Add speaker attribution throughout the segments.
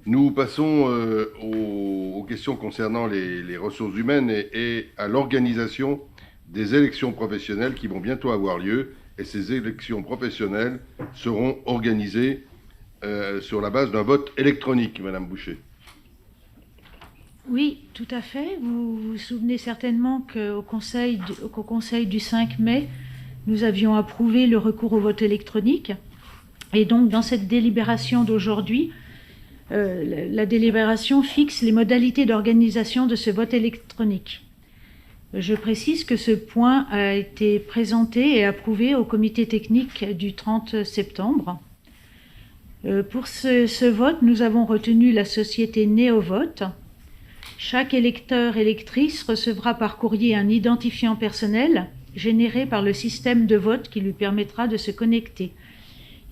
Speaker 1: Nous passons aux questions concernant les ressources humaines et à l'organisation des élections professionnelles qui vont bientôt avoir lieu. Et ces élections professionnelles seront organisées sur la base d'un vote électronique, Madame Boucher.
Speaker 2: Oui, tout à fait. Vous vous souvenez certainement qu'au Conseil du 5 mai, nous avions approuvé le recours au vote électronique. Et donc, dans cette délibération d'aujourd'hui, la délibération fixe les modalités d'organisation de ce vote électronique. Je précise que ce point a été présenté et approuvé au comité technique du 30 septembre. Pour ce vote, nous avons retenu la société Néovote. Chaque électeur-électrice recevra par courrier un identifiant personnel généré par le système de vote qui lui permettra de se connecter.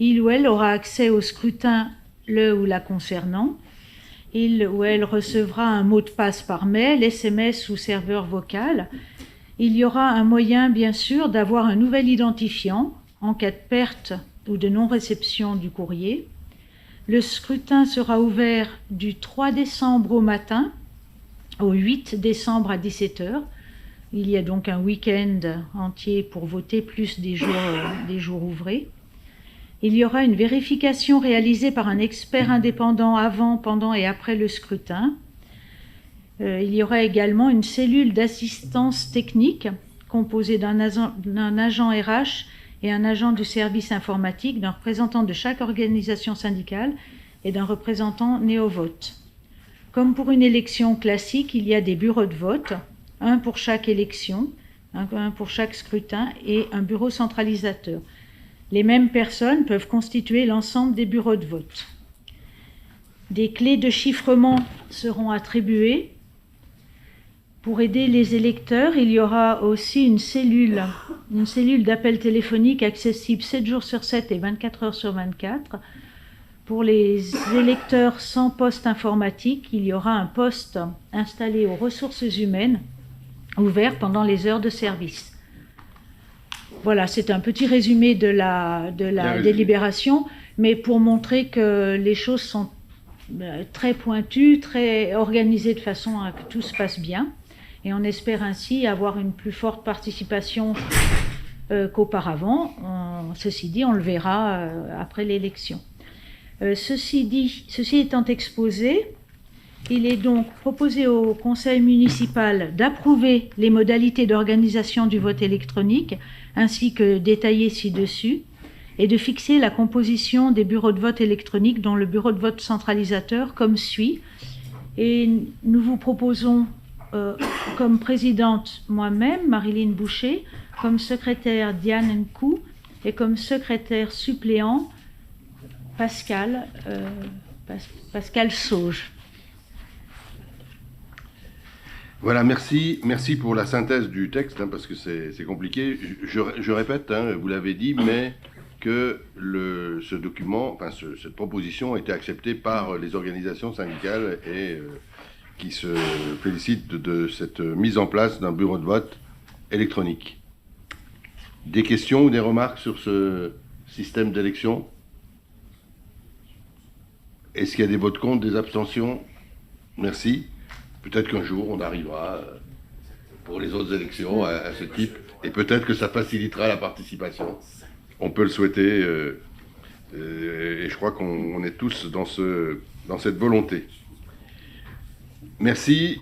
Speaker 2: Il ou elle aura accès au scrutin le ou la concernant. Il ou elle recevra un mot de passe par mail, SMS ou serveur vocal. Il y aura un moyen, bien sûr, d'avoir un nouvel identifiant en cas de perte ou de non-réception du courrier. Le scrutin sera ouvert du 3 décembre au matin au 8 décembre à 17h. Il y a donc un week-end entier pour voter, plus des jours ouvrés. Il y aura une vérification réalisée par un expert indépendant avant, pendant et après le scrutin. Il y aura également une cellule d'assistance technique composée d'un agent RH et un agent du service informatique, d'un représentant de chaque organisation syndicale et d'un représentant Néovote. Comme pour une élection classique, il y a des bureaux de vote, un pour chaque élection, un pour chaque scrutin et un bureau centralisateur. Les mêmes personnes peuvent constituer l'ensemble des bureaux de vote. Des clés de chiffrement seront attribuées. Pour aider les électeurs, il y aura aussi une cellule d'appel téléphonique accessible 7 jours sur 7 et 24 heures sur 24. Pour les électeurs sans poste informatique, il y aura un poste installé aux ressources humaines, ouvert pendant les heures de service. Voilà, c'est un petit résumé de la délibération, mais pour montrer que les choses sont très pointues, très organisées de façon à que tout se passe bien. Et on espère ainsi avoir une plus forte participation qu'auparavant. Ceci dit, on le verra après l'élection. Ceci étant exposé, il est donc proposé au Conseil municipal d'approuver les modalités d'organisation du vote électronique, ainsi que détaillées ci-dessus, et de fixer la composition des bureaux de vote électronique, dont le bureau de vote centralisateur, comme suit. Et nous vous proposons, comme présidente moi-même, Marilyn Boucher, comme secrétaire Diane Nkou, et comme secrétaire suppléant Pascal Sauge.
Speaker 1: Voilà, merci pour la synthèse du texte, parce que c'est compliqué. Je répète, vous l'avez dit, mais que ce document, cette proposition a été acceptée par les organisations syndicales et qui se félicitent de cette mise en place d'un bureau de vote électronique. Des questions ou des remarques sur ce système d'élection ? Est-ce qu'il y a des votes contre, des abstentions? Merci. Peut-être qu'un jour, on arrivera pour les autres élections à ce type. Et peut-être que ça facilitera la participation. On peut le souhaiter. Et je crois qu'on est tous dans cette volonté. Merci.